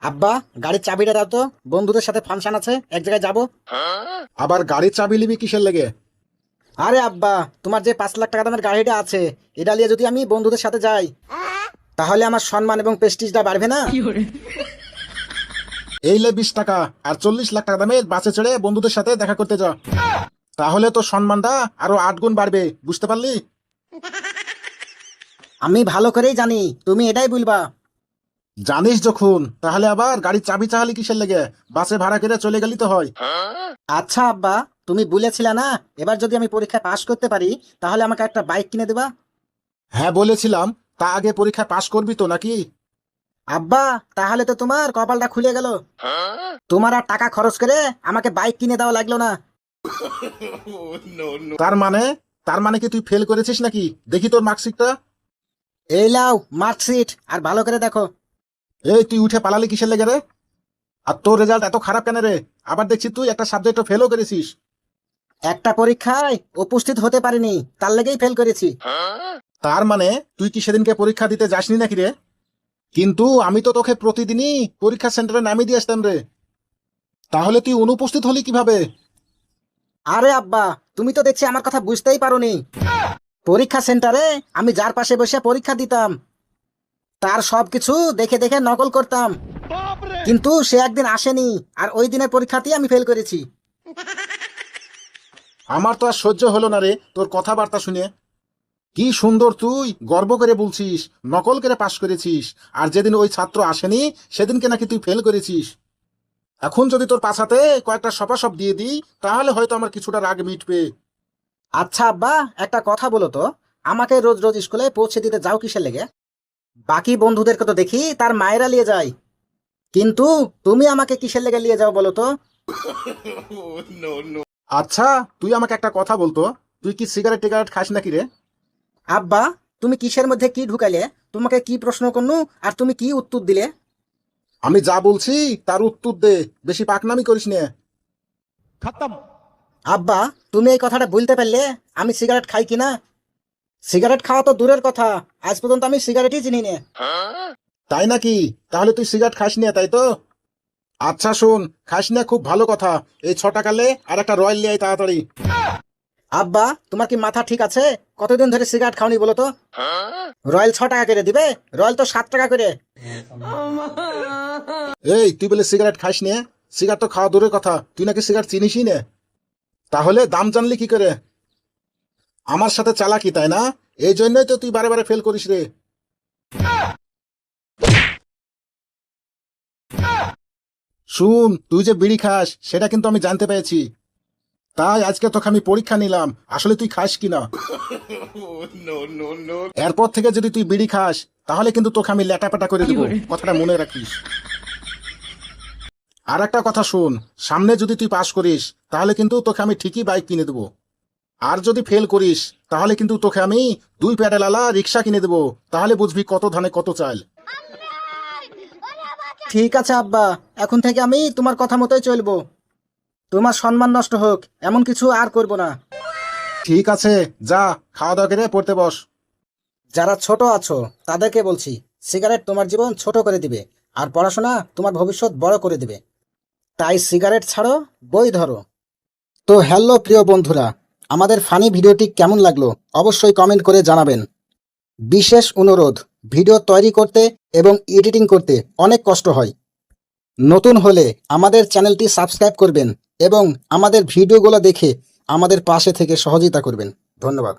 আব্বা, গাড়ির চাবিটা দাও তো, বন্ধুদের সাথে ফাংশন আছে, এক জায়গায় যাব। আবার গাড়ির চাবি নিবি কিসের লেগে? আরে আব্বা, তোমার যে 5 লাখ টাকা দামের গাড়িটা আছে, এটা নিয়ে যদি আমি বন্ধুদের সাথে যাই, তাহলে আমার সম্মান এবং প্রেস্টিজটা বাড়বে না? এই লে 20 টাকা, আর 40 লাখ টাকা দামের বাসে চড়ে বন্ধুদের সাথে দেখা করতে যা। তাহলে তো সম্মানটা আরো 8 গুণ বাড়বে, বুঝতে পারলি? আমি ভালো করেই জানি তুমি এটাই বলবা। জানিস যখন, তাহলে আবার গাড়ির চাবি চাহালি কিসের লেগে? বাসে ভাড়া করে চলে গেলি তো হয়। আচ্ছা আব্বা, তুমি বলেছিলে না এবার যদি আমি পরীক্ষায় পাশ করতে পারি তাহলে আমাকে একটা বাইক কিনে দেবা? হ্যাঁ বলেছিলাম, তা আগে পরীক্ষা পাশ করবি তো নাকি? আব্বা, তাহলে তো তোমার কপালটা খুলে গেল। তোমার আর টাকা খরচ করে আমাকে বাইক কিনে দেওয়া লাগলো না। তার মানে তার মানে কি তুই ফেল করেছিস নাকি? দেখি তোর মার্কশিটটা। এই লাও মার্কশিট, আর ভালো করে দেখো। এই তুই উঠে পালালি কিসের লেগে রে? আর তোর রেজাল্ট এত খারাপ কেন রে? আবার দেখছি তুই একটা সাবজেক্টও ফেলও করেছিস। একটা পরীক্ষায় উপস্থিত হতে পারিনি, তার লেগেই ফেল করেছি। তার মানে তুই কি সেদিনকে পরীক্ষা দিতে যাসনি নাকি রে? কিন্তু আমি তো তোকে প্রতিদিনই পরীক্ষা সেন্টারে নামিয়ে দিয়ে আসতাম রে। তাহলে তুই অনুপস্থিত হলি কিভাবে? আরে আব্বা, তুমি তো দেখছি আমার কথা বুঝতেই পারোনি। পরীক্ষা সেন্টারে আমি যার পাশে বসে পরীক্ষা দিতাম, তার সবকিছু দেখে দেখে নকল করতাম, কিন্তু সে একদিন আসেনি, আর ওই দিনের পরীক্ষাতেই আমি ফেল করেছি। আমার তো আর সহ্য হলো না রে তোর কথাবার্তা শুনে। কি সুন্দর তুই গর্ব করে বলছিস নকল করে পাশ করেছিস, আর যেদিন ওই ছাত্র আসেনি সেদিনকে নাকি তুই ফেল করেছিস। এখন যদি তোর পাছাতে কয়েকটা সপাসপ দিয়ে দিই তাহলে হয়তো আমার কিছুটা রাগ মিটবে। আচ্ছা আব্বা, একটা কথা বলো তো, আমাকে রোজ রোজ স্কুলে পৌঁছে দিতে যাও কিসের লেগে? বাকি বন্ধুদেরকে তো দেখি তার মায়েরা নিয়ে যায়, কিন্তু তুমি আমাকে কিসের লেগে নিয়ে যাও বলো তো? আচ্ছা, তুই আমাকে একটা কথা বলতো, তুই কি সিগারেট টিগারেট খাস নাকি রে? আব্বা, তুমি কিসের মধ্যে কি ঢুকাইলে? তোমাকে কি প্রশ্ন করনু, আর তুমি কি উত্তর দিলে? আমি যা বলছি তার উত্তর দে, বেশি পাকনামি করিস নে। আব্বা, তুমি এই কথাটা বলতে পারলে আমি সিগারেট খাই কিনা? সিগারেট খাওয়া তো দূরের কথা, আজ পর্যন্ত আমি সিগারেটই চিনি না। তাই নাকি? তাহলে তুই সিগারেট খাস নে, তাই তো? আচ্ছা শোন, খাস না খুব ভালো কথা। এই 6 টাকালে আর একটা রয়্যাল নিয়ে আয় তাড়াতাড়ি। আব্বা, তোমার কি মাথা ঠিক আছে? কতদিন ধরে সিগারেট খাওনি বলো তো? রয়্যাল 6 টাকা করে দিবে, রয়্যাল তো 7 টাকা করে। এই তুই বলে সিগারেট খাস নে? সিগারেট তো খাওয়া দূরের কথা, তুই নাকি সিগারেট চিনিসই না। তাহলে দাম জানলি কি করে? আমার সাথে চালাকি তাই না? এই জন্যই তো তুই বারে বারে ফেল করিস রে। শুন, তুই যে বিড়ি খাস সেটা কিন্তু আমি জানতে পেরেছি, তাই আজকে তোকে আমি পরীক্ষা নিলাম আসলে তুই খাস কিনা। এরপর থেকে যদি তুই বিড়ি খাস তাহলে কিন্তু তোকে আমি ল্যাটাপাটা করে দেবো, কথাটা মনে রাখিস। আর একটা কথা শোন, সামনে যদি তুই পাস করিস তাহলে কিন্তু তোকে আমি ঠিকই বাইক কিনে দেবো, আর যদি ফেল করিস তাহলে কিন্তু তোকে আমি 2 প্যাডেলওয়ালা রিক্সা কিনে দেবো, তাহলে বুঝবি কত ধানে কত চাল। ঠিক আছে আব্বা, এখন থেকে আমি তোমার কথা মতোই চলবো। তোমার সম্মান নষ্ট হোক এমন কিছু আর করব না। ঠিক আছে, যা খাওয়া দাওয়া করে পড়তে বস। যারা ছোট আছো তাদেরকে বলছি, সিগারেট তোমার জীবন ছোট করে দিবে, আর পড়াশোনা তোমার ভবিষ্যৎ বড় করে দিবে। তাই সিগারেট ছাড়ো, বই ধরো। তো হ্যালো প্রিয় বন্ধুরা, আমাদের ফানি ভিডিওটি কেমন লাগলো অবশ্যই কমেন্ট করে জানাবেন। বিশেষ অনুরোধ, ভিডিও তৈরি করতে এবং এডিটিং করতে অনেক কষ্ট হয়। নতুন হলে আমাদের চ্যানেলটি সাবস্ক্রাইব করবেন এবং আমাদের ভিডিওগুলো দেখে আমাদের পাশে থেকে সহযোগিতা করবেন। ধন্যবাদ।